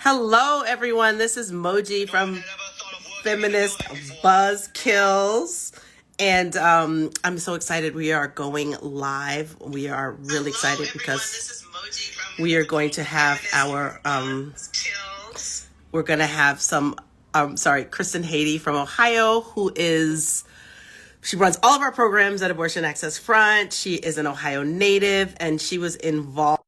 Hello, everyone. This is Moji from Feminist Buzzkills. And I'm so excited. We are going live. We are really excited because we are going to have our, we're going to have some, Kristin Hady from Ohio, she runs all of our programs at Abortion Access Front. She is an Ohio native, and she was involved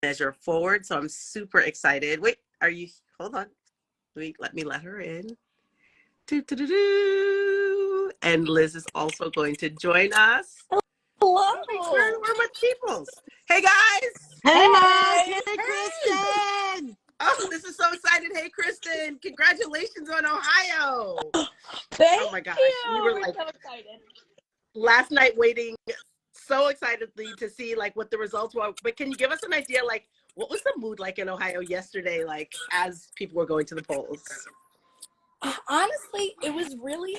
measure forward. So I'm super excited. Wait, hold on. Let me let her in. And Liz is also going to join us. Hello. We're with Peoples. Hey, guys. Hey, Hey, Kristin. Oh, this is so excited. Hey, Kristin. Congratulations on Ohio. Thank Oh, my gosh. you. We were so excited. Last night waiting so excitedly to see what the results were. But can you give us an idea, what was the mood like in Ohio yesterday, as people were going to the polls? Honestly, it was really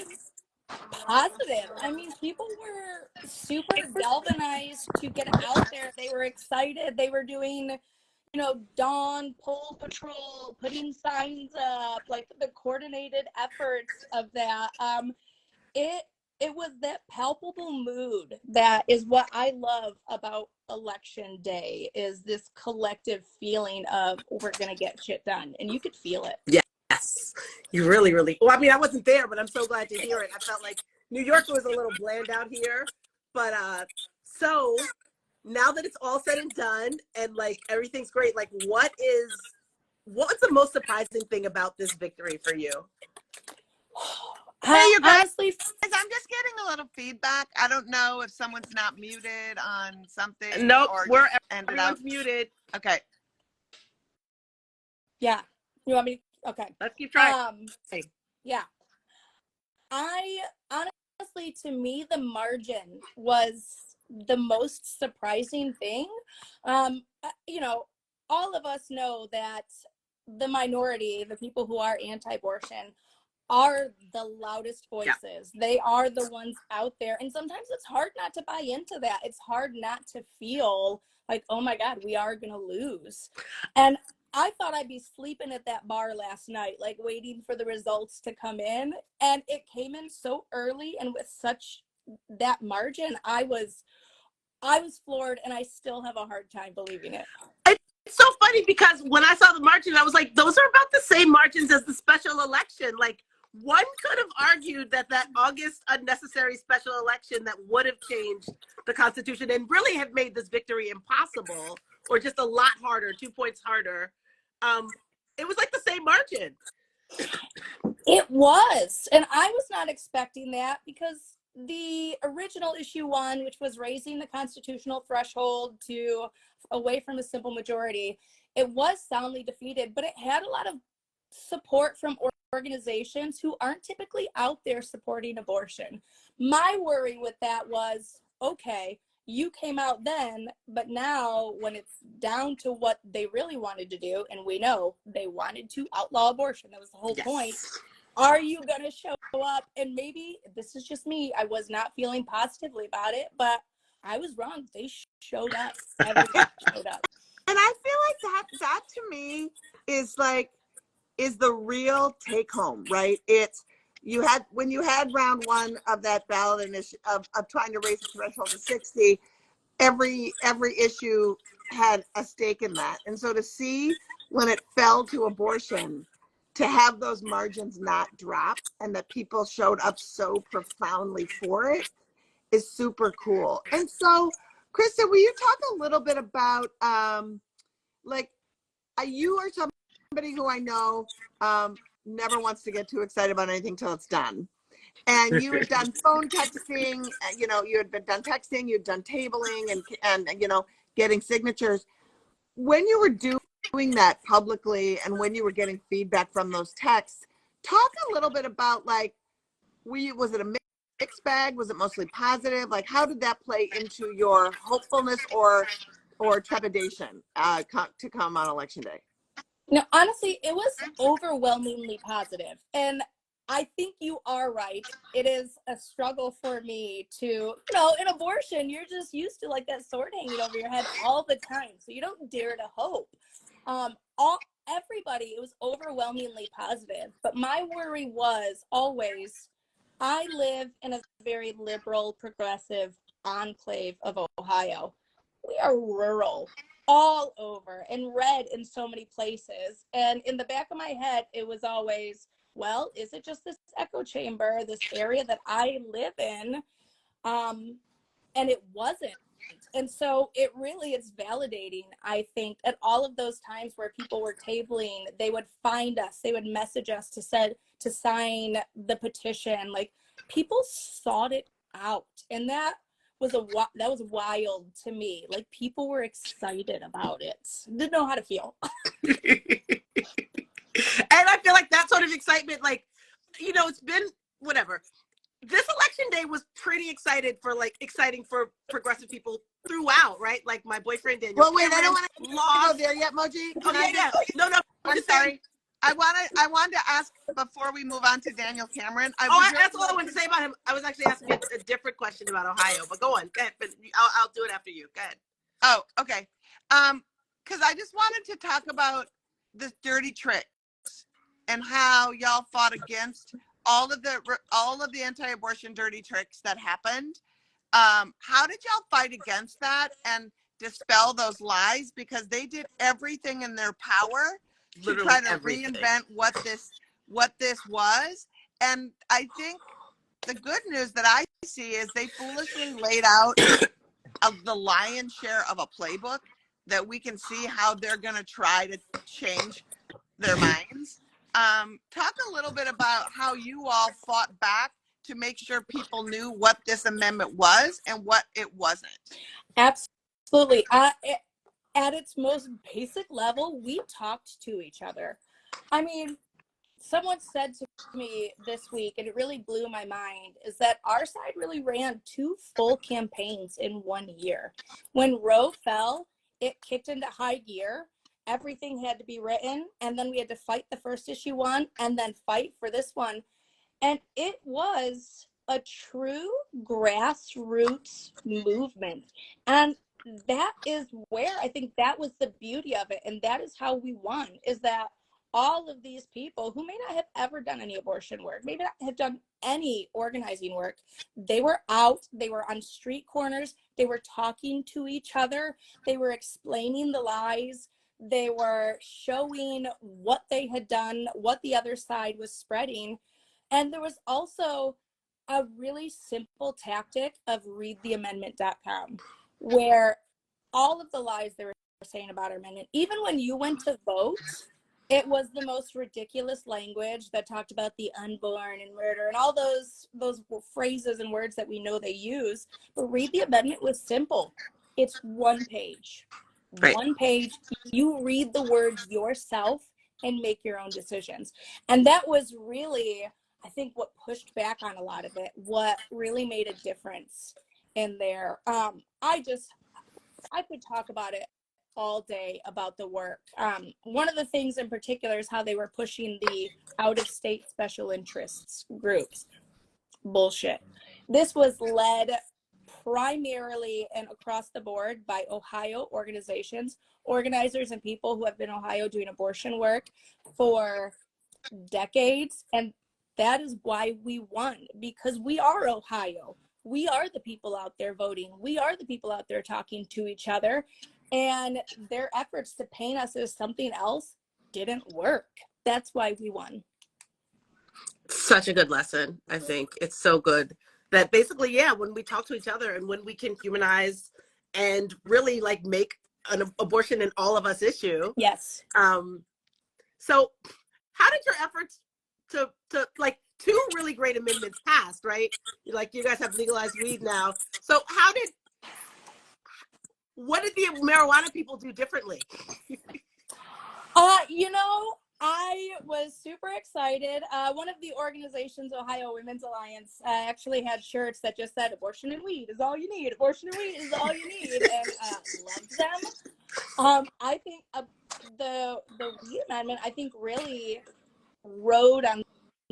positive. I mean, people were super galvanized to get out there. They were excited. They were doing, dawn poll patrol, putting signs up, the coordinated efforts of that. It was that palpable mood that is what I love about election day, is this collective feeling of we're going to get shit done. And you could feel it. Yes, you really, really. Well, I mean, I wasn't there, but I'm so glad to hear it. I felt like New York was a little bland out here. But so now that it's all said and done and everything's great, what was the most surprising thing about this victory for you? Hey, you guys. Honestly, I'm just getting a little feedback. I don't know if someone's not muted on something. Nope, or everyone's muted. Okay. Yeah. You want me? Okay. Let's keep trying. Yeah. Honestly, to me, the margin was the most surprising thing. All of us know that the minority, the people who are anti-abortion, are the loudest voices. Yeah. They are the ones out there. And sometimes it's hard not to buy into that. It's hard not to feel like, oh my God, we are going to lose. And I thought I'd be sleeping at that bar last night, waiting for the results to come in. And it came in so early and with such that margin. I was floored, and I still have a hard time believing it. It's so funny because when I saw the margin, I was like, those are about the same margins as the special election. One could have argued that August unnecessary special election that would have changed the Constitution and really have made this victory impossible, or just a lot harder, 2 points harder. It was the same margin. It was. And I was not expecting that, because the original issue 1, which was raising the constitutional threshold to away from a simple majority, it was soundly defeated, but it had a lot of support from organizations who aren't typically out there supporting abortion. My worry with that was, okay, you came out then, but now when it's down to what they really wanted to do, and we know they wanted to outlaw abortion, that was the whole point. Are you going to show up? And maybe this is just me. I was not feeling positively about it, but I was wrong. They showed up. Everyone showed up. And I feel like that to me is the real take home, right? It's when you had round 1 of that ballot initiative of trying to raise the threshold to 60, every issue had a stake in that. And so to see when it fell to abortion, to have those margins not drop and that people showed up so profoundly for it is super cool. And so, Kristin, will you talk a little bit about you are somebody who I know never wants to get too excited about anything till it's done. And you had done phone texting, you had been done texting, you'd done tabling and getting signatures. When you were doing that publicly and when you were getting feedback from those texts, talk a little bit about was it a mixed bag? Was it mostly positive? How did that play into your hopefulness or trepidation to come on election day? No, honestly, it was overwhelmingly positive. And I think you are right. It is a struggle for me to, in abortion, you're just used to like that sword hanging over your head all the time. So you don't dare to hope. Everybody, it was overwhelmingly positive. But my worry was always, I live in a very liberal, progressive enclave of Ohio. We are rural all over and red in so many places. And in the back of my head, it was always, well, is it just this echo chamber, this area that I live in? And it wasn't. And so it really is validating, I think, at all of those times where people were tabling, they would find us, they would message us to sign the petition. Like, people sought it out. And that was wild to me. Like, people were excited about it. Didn't know how to feel. And I feel like that sort of excitement, like, it's been whatever. This election day was pretty exciting for progressive people throughout, right? Like my boyfriend Daniel. Well, wait, I don't want to go there yet, Moji. No. I'm sorry. I wanted to ask before we move on to Daniel Cameron. That's all I wanted to say about him. I was actually asking a different question about Ohio, but go on. Go ahead. I'll do it after you. Go ahead. Oh, okay. Because I just wanted to talk about this dirty tricks and how y'all fought against all of the anti-abortion dirty tricks that happened. How did y'all fight against that and dispel those lies? Because they did everything in their power to try to reinvent what this was. And I think the good news that I see is they foolishly laid out the lion's share of a playbook that we can see how they're going to try to change their minds. Talk a little bit about how you all fought back to make sure people knew what this amendment was and what it wasn't. Absolutely. At its most basic level, we talked to each other. I mean, someone said to me this week, and it really blew my mind, is that our side really ran 2 full campaigns in 1 year. When Roe fell, it kicked into high gear. Everything had to be written, and then we had to fight the first issue one and then fight for this one. And it was a true grassroots movement. And that is where I think that was the beauty of it. And that is how we won, is that all of these people who may not have ever done any abortion work, maybe not have done any organizing work, they were out, they were on street corners, they were talking to each other, they were explaining the lies, they were showing what they had done, what the other side was spreading. And there was also a really simple tactic of readtheamendment.com, where all of the lies they were saying about our amendment, even when you went to vote, it was the most ridiculous language that talked about the unborn and murder and all those phrases and words that we know they use. But Read the Amendment was simple. It's 1 page. Right. 1 page. You read the words yourself and make your own decisions. And that was really, I think, what pushed back on a lot of it, what really made a difference in there. I could talk about it all day about the work. One of the things in particular is how they were pushing the out-of-state special interests groups. Bullshit. This was led primarily and across the board by Ohio organizations, organizers and people who have been in Ohio doing abortion work for decades. And that is why we won, because we are Ohio. We are the people out there voting. We are the people out there talking to each other. And their efforts to paint us as something else didn't work. That's why we won. Such a good lesson, I think. It's so good that basically, when we talk to each other and when we can humanize and really like make an abortion in all of us issue. Yes. So how did your efforts to like 2 really great amendments passed, right? Like, you guys have legalized weed now. So what did the marijuana people do differently? I was super excited. One of the organizations, Ohio Women's Alliance, actually had shirts that just said, "Abortion and weed is all you need. Abortion and weed is all you need," and loved them. I think the weed amendment, I think, really rode on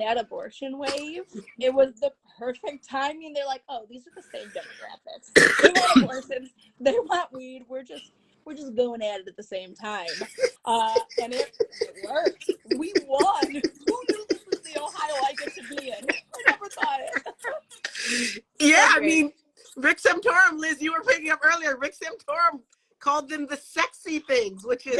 that abortion wave, it was the perfect timing. They're like, oh, these are the same demographics. They want abortions, they want weed. We're just going at it at the same time. And it worked. We won. Who knew this was the Ohio I get to be in? I never thought it. Yeah, So I great. mean, Rick Santorum, Liz, you were picking up earlier. Rick Santorum called them the sexy things, which is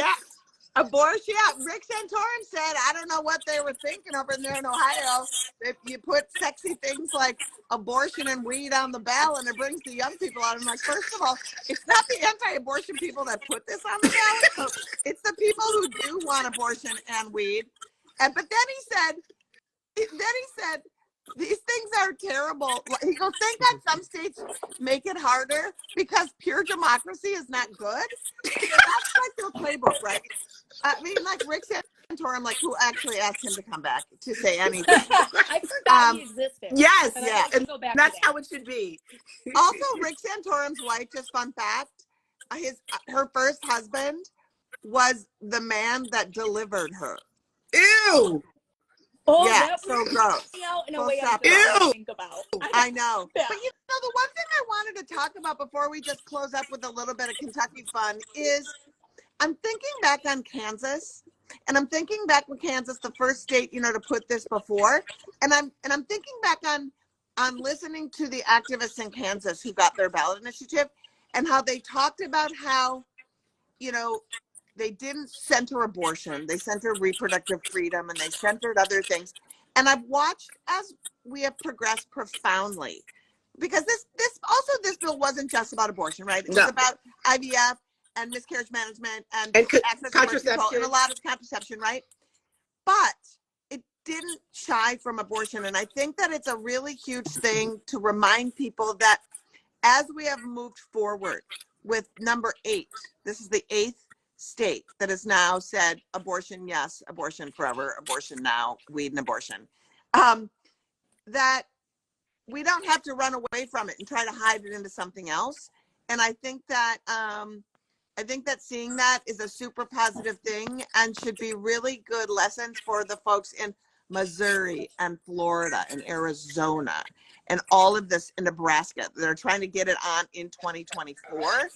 abortion. Yeah, Rick Santorum said, I don't know what they were thinking over there in Ohio. If you put sexy things like abortion and weed on the ballot, it brings the young people out. I'm like, first of all, it's not the anti-abortion people that put this on the ballot. So it's the people who do want abortion and weed. But then he said, these things are terrible. He goes, thank God some states make it harder because pure democracy is not good. So that's like their playbook, right? I mean, like Rick Santorum, like who actually asked him to come back to say anything. I forgot he existed. yes, And yeah, and go back that's to that. how it should be. Also, Rick Santorum's wife, just fun fact, her first husband was the man that delivered her. Ew. Oh, Yeah, that so gross. out in a Full way stop. I didn't Ew. think about. I know. Yeah. But the one thing I wanted to talk about before we just close up with a little bit of Kentucky fun is I'm thinking back on Kansas, and I'm thinking back when Kansas, the first state, to put this before, and I'm thinking back on listening to the activists in Kansas who got their ballot initiative, and how they talked about how, they didn't center abortion, they centered reproductive freedom, and they centered other things. And I've watched as we have progressed profoundly, because this bill wasn't just about abortion, right? It was about IVF and miscarriage management and access to birth control and a lot of contraception, right? But it didn't shy from abortion. And I think that it's a really huge thing to remind people that as we have moved forward with number 8, this is the 8th state that has now said abortion, yes, abortion forever, abortion now, weed and abortion, that we don't have to run away from it and try to hide it into something else. And I think that seeing that is a super positive thing and should be really good lessons for the folks in Missouri and Florida and Arizona and all of this in Nebraska that are trying to get it on in 2024.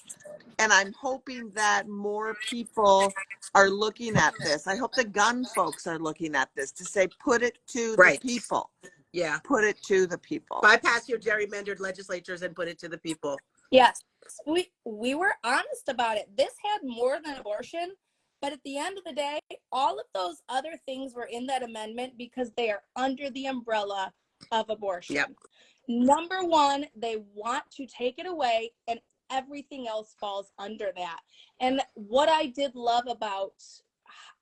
And I'm hoping that more people are looking at this. I hope the gun folks are looking at this to say, put it to the people. Yeah. Put it to the people. Bypass your gerrymandered legislatures and put it to the people. Yes. We were honest about it. This had more than abortion, but at the end of the day, all of those other things were in that amendment because they are under the umbrella of abortion. Yep. Number one, they want to take it away, and everything else falls under that. And what I did love about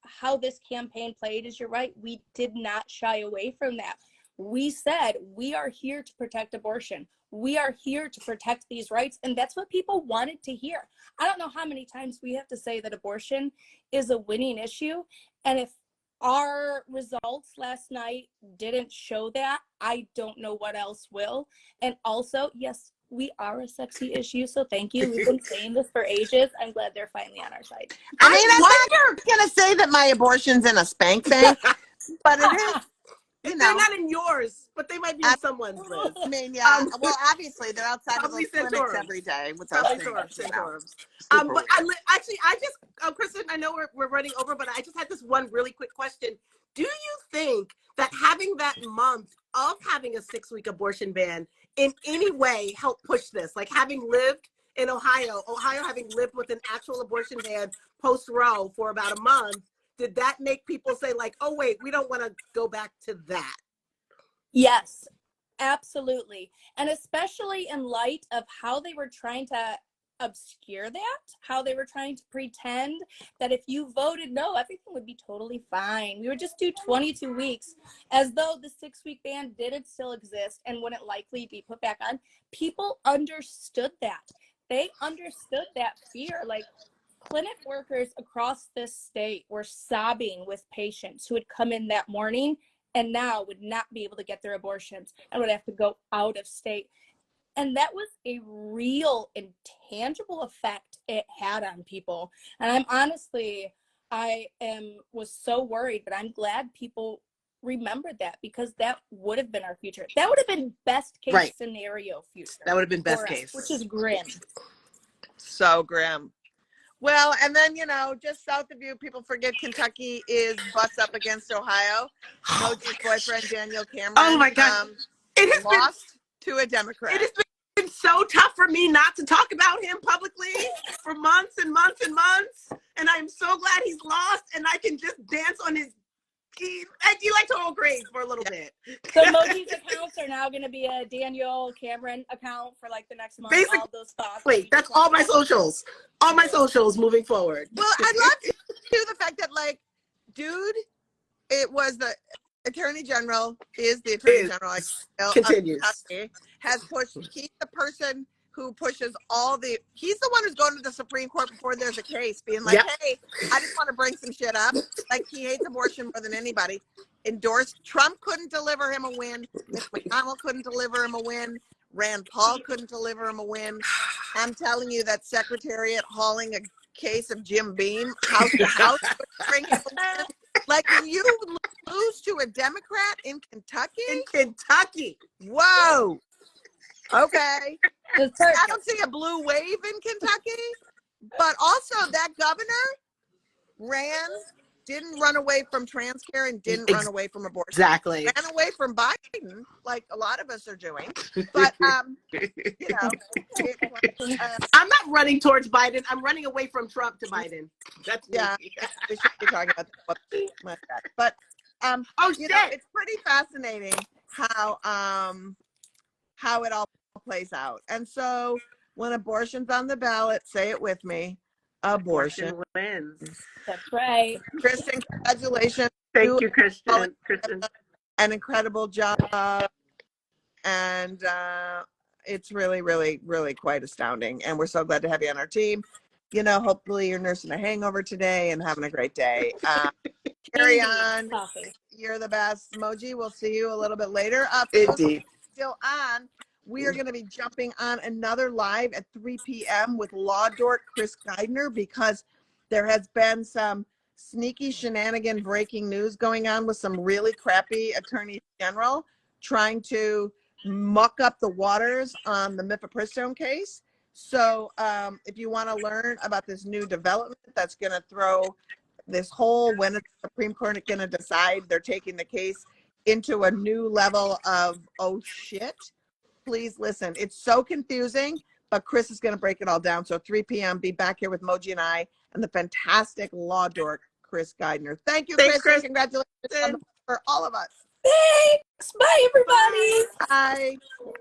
how this campaign played is, you're right, we did not shy away from that. We said, we are here to protect abortion. We are here to protect these rights. And that's what people wanted to hear. I don't know how many times we have to say that abortion is a winning issue. And if our results last night didn't show that, I don't know what else will. And also, yes, we are a sexy issue. So thank you. We've been saying this for ages. I'm glad they're finally on our side. I mean, I'm not going to say that my abortion's in a spank bank, but it is. They're not in yours, but they might be in someone's, Liz. I mean, yeah. Well, obviously, they're outside of those Santorums. clinics every day with those Santorums. But I just, Kristin, I know we're running over, but I just had this one really quick question. Do you think that having that month of having a 6-week abortion ban in any way helped push this? Like, having lived in Ohio having lived with an actual abortion ban post-Roe for about a month, did that make people say, like, oh, wait, we don't want to go back to that? Yes, absolutely. And especially in light of how they were trying to obscure that, how they were trying to pretend that if you voted no, everything would be totally fine. We would just do 22 weeks, as though the 6-week ban didn't still exist and wouldn't likely be put back on. People understood that. They understood that fear. Like, clinic workers across this state were sobbing with patients who had come in that morning and now would not be able to get their abortions and would have to go out of state. And that was a real and tangible effect it had on people. And I'm honestly, was so worried, but I'm glad people remembered that, because that would have been our future. That would have been best case Right. scenario future. That would have been best for us, case. which is grim. So grim. Well, and then, you know, just south of you, people forget Kentucky is butts up against Ohio. Moji's boyfriend, Daniel Cameron, Oh my God. It has lost to a Democrat. It has been so tough for me not to talk about him publicly for months and months and months. And I'm so glad he's lost, and I can just dance on his electoral grades for a little bit. So Moji's accounts are now going to be a Daniel Cameron account for like the next month. Basically, all those thoughts. Wait, that's all my socials. All my socials moving forward. Well, I love too the fact that, like, dude, it was the Attorney General, is the Attorney General, like, continues. Has pushed, he's the person who pushes he's the one who's going to the Supreme Court before there's a case, being like, Yep. hey, I just want to bring some shit up. Like, he hates abortion more than anybody. Endorsed. Trump couldn't deliver him a win. Mitch McConnell couldn't deliver him a win. Rand Paul couldn't deliver him a win. I'm telling you, that Secretariat hauling a case of Jim Beam house to house would bring him a win. Like, when you lose to a Democrat in Kentucky? In Kentucky. Whoa. Okay. The I don't see a blue wave in Kentucky, but also that governor didn't run away from trans care and didn't run away from abortion. Exactly. Ran away from Biden, like a lot of us are doing. But, you know, I'm not running towards Biden. I'm running away from Trump to Biden. That's me. yeah, we should be talking about that. But, you know, it's pretty fascinating how it all plays out. And so when abortion's on the ballot, say it with me, abortion wins. That's right. Kristin, congratulations. Thank you, Kristin. An incredible job. And it's really, really, really quite astounding. And we're so glad to have you on our team. You know, hopefully you're nursing a hangover today and having a great day. Carry on. You're the best. Moji, we'll see you a little bit later. Indeed. Still on. We are going to be jumping on another live at 3 p.m. with law dork Chris Geidner, because there has been some sneaky shenanigan breaking news going on with some really crappy attorney general trying to muck up the waters on the mifepristone case. So if you want to learn about this new development that's going to throw this whole, when is the Supreme Court going to decide they're taking the case into a new level of, oh shit, please listen. It's so confusing, but Chris is going to break it all down. So 3 p.m., be back here with Moji and I and the fantastic law dork, Chris Geidner. Thank you, Chris. Congratulations for all of us. Thanks. Bye, everybody. Bye.